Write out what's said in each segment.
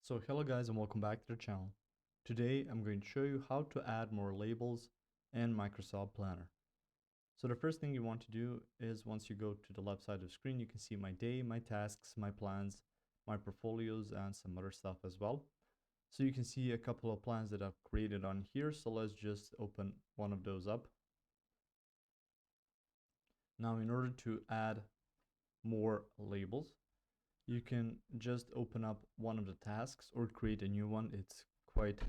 So hello guys and welcome back to the channel. Today I'm going to show you how to add more labels in Microsoft Planner. So the first thing you want to do is once you go to the left side of the screen, you can see my day, my tasks, my plans, my portfolios, and some other stuff as well. So you can see a couple of plans that I've created on here. So let's just open one of those up. Now in order to add more labels, you can just open up one of the tasks or create a new one. It's quite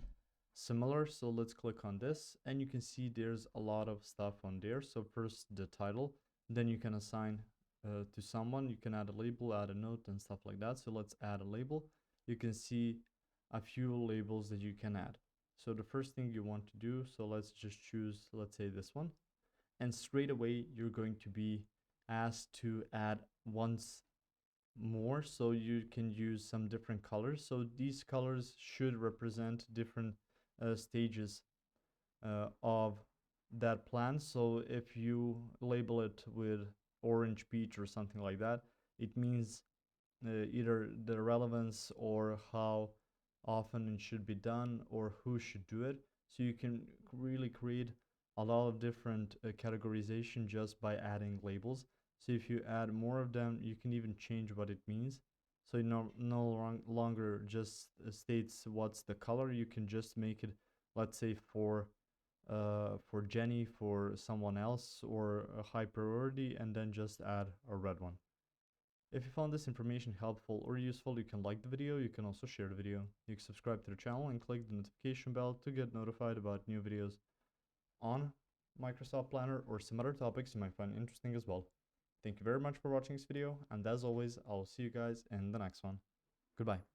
similar. So let's click on this and you can see there's a lot of stuff on there. So first the title, then you can assign to someone, you can add a label, add a note and stuff like that. So let's add a label. You can see a few labels that you can add. So the first thing you want to do, so let's just choose, let's say this one. And straight away, you're going to be asked to add once more, so you can use some different colors. So these colors should represent different stages of that plan. So if you label it with orange, peach, or something like that, it means either the relevance or how often it should be done or who should do it. So you can really create a lot of different categorization just by adding labels. So if you add more of them, you can even change what it means. So it no longer just states what's the color. You can just make it, let's say for Jenny, for someone else, or a high priority, and then just add a red one. If you found this information helpful or useful, you can like the video. You can also share the video. You can subscribe to the channel and click the notification bell to get notified about new videos on Microsoft Planner or some other topics you might find interesting as well. Thank you very much for watching this video, and as always, I'll see you guys in the next one. Goodbye.